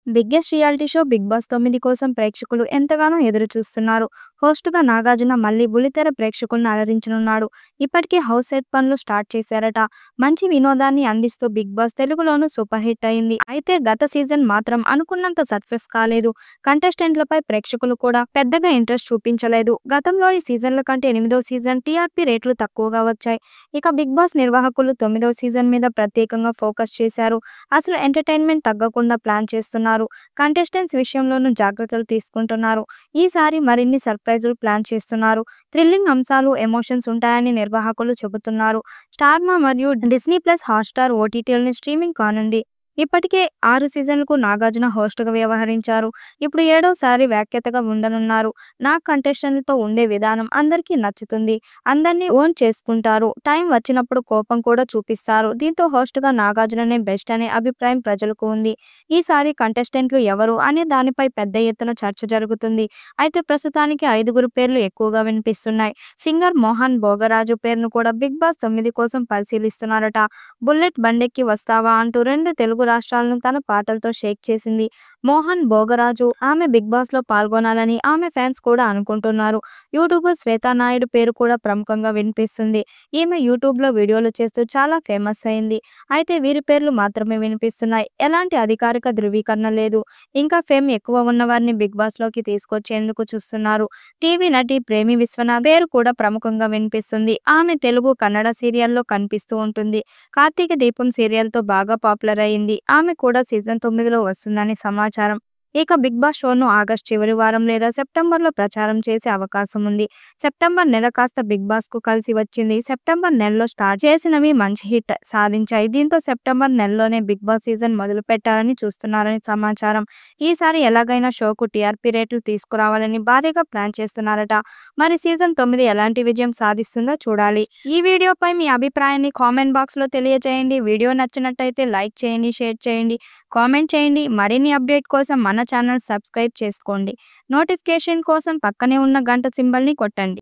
Biggest reality show 'Bigg Boss 9' కోసం ప్రేక్షకులు ఎంతగానో ఎదురుచూస్తున్నారు. హోస్ట్‌గా నాగార్జున మళ్లీ బుల్లితెర ప్రేక్షకులను అలరించనున్నాడు. ఇప్పటికే హౌస్ సెట్ పనులు స్టార్ట్ చేశారట. మంచి వినోదాన్ని అందిస్తూ 'బిగ్ బాస్' తెలుగులోనూ సూపర్ హిట్ అయింది. అయితే గత సీజన్ మాత్రం అనుకున్నంత సక్సెస్ కాలేదు. కంటెస్టెంట్లపై ప్రేక్షకులు కూడా పెద్దగా ఇంట్రెస్ట్ చూపించలేదు. గతంలోని సీజన్ల కంటే 8వ సీజన్ టీఆర్పీ రేట్లు తక్కువగా వచ్చాయి. ఇక 'బిగ్ బాస్' నిర్వాహకులు 9వ సీజన్ మీద ప్రత్యేకంగా ఫోకస్ చేశారు. అసలు ఎంటర్‌టైన్‌మెంట్ తగ్గకుండా ప్లాన్ చేస్తున్నారు. కంటెస్టెంట్స్ విషయంలోనూ జాగ్రత్తలు తీసుకుంటున్నారు. ఈసారి మరిన్ని సర్ప్రైజులు ప్లాన్ చేస్తున్నారు. థ్రిల్లింగ్ అంశాలు, ఎమోషన్స్ ఉంటాయని నిర్వాహకులు చెబుతున్నారు. స్టార్మా మరియు డిస్నీ ప్లస్ హాట్‌స్టార్ ఓటీటీలని స్ట్రీమింగ్ కానుంది. ఇప్పటికే 6 సీజన్లకు నాగార్జున హోస్ట్‌గా వ్యవహరించారు. ఇప్పుడు 7వసారి వ్యాఖ్యాతగా ఉండనున్నారు. కంటెస్టెంట్లతో ఉండే విధానం అందరికీ నచ్చుతుంది. అందరినీ ఓన్ చేసుకుంటారు. టైం వచ్చినప్పుడు కోపం కూడా చూపిస్తారు. దీంతో హోస్ట్‌గా నాగార్జుననే బెస్ట్ అనే అభిప్రాయం ప్రజలకు ఉంది. ఈసారి కంటెస్టెంట్లు ఎవరు అనే దానిపై పెద్ద ఎత్తున చర్చ జరుగుతుంది. అయితే ప్రస్తుతానికి 5గురు పేర్లు ఎక్కువగా వినిపిస్తున్నాయి. సింగర్ మోహన్ భోగరాజు పేరును కూడా 'బిగ్ బాస్ 9' కోసం పరిశీలిస్తున్నారట. బుల్లెట్ బండెక్కి వస్తావా అంటూ 2 తెలుగు రాష్ట్రాలను తన పాటలతో షేక్ చేసింది మోహన్ భోగరాజు. ఆమె 'బిగ్ బాస్'లో పాల్గొనాలని ఆమె ఫ్యాన్స్ కూడా అనుకుంటున్నారు. యూట్యూబర్ శ్వేతా నాయుడు పేరు కూడా ప్రముఖంగా వినిపిస్తుంది. ఈమె యూట్యూబ్‌లో వీడియోలు చేస్తూ చాలా ఫేమస్ అయింది. అయితే వీరి పేర్లు మాత్రమే వినిపిస్తున్నాయి. ఎలాంటి అధికారిక ధృవీకరణ లేదు. ఇంకా ఫేమ్ ఎక్కువ ఉన్నవారిని 'బిగ్ బాస్'లోకి తీసుకొచ్చేందుకు చూస్తున్నారు. టీవీ నటి ప్రేమి విశ్వనాథ్ పేరు కూడా ప్రముఖంగా వినిపిస్తుంది. ఆమె తెలుగు, కన్నడ సీరియల్‌లో కనిపిస్తూ ఉంటుంది. కార్తీక దీపం సీరియల్‌తో బాగా పాపులర్ అయింది. ఆమె కూడా సీజన్ 9లో వస్తుందని సమాచారం. ఇక 'బిగ్ బాస్' షోను ఆగస్టు చివరి వారం లేదా సెప్టెంబర్‌లో ప్రచారం చేసే అవకాశం ఉంది. సెప్టెంబర్ నెల కాస్త 'బిగ్ బాస్'కు కలిసి వచ్చింది. సెప్టెంబర్ నెలలో స్టార్ట్ చేసినవి మంచి హిట్ సాధించాయి. దీంతో సెప్టెంబర్ నెలలోనే 'బిగ్ బాస్' సీజన్ మొదలు పెట్టాలని చూస్తున్నారని సమాచారం. ఈసారి ఎలాగైనా షోకు టీఆర్పీ రేట్లు తీసుకురావాలని భారీగా ప్లాన్ చేస్తున్నారట. మరి సీజన్ 9 ఎలాంటి విజయం సాధిస్తుందో చూడాలి. ఈ వీడియోపై మీ అభిప్రాయాన్ని కామెంట్ బాక్స్‌లో తెలియజేయండి. వీడియో నచ్చినట్టయితే లైక్ చేయండి, షేర్ చేయండి, కామెంట్ చేయండి. మరిన్ని అప్డేట్ కోసం మన ఛానల్ సబ్స్క్రైబ్ చేసుకోండి. నోటిఫికేషన్ కోసం పక్కనే ఉన్న గంట సింబల్‌ని కొట్టండి.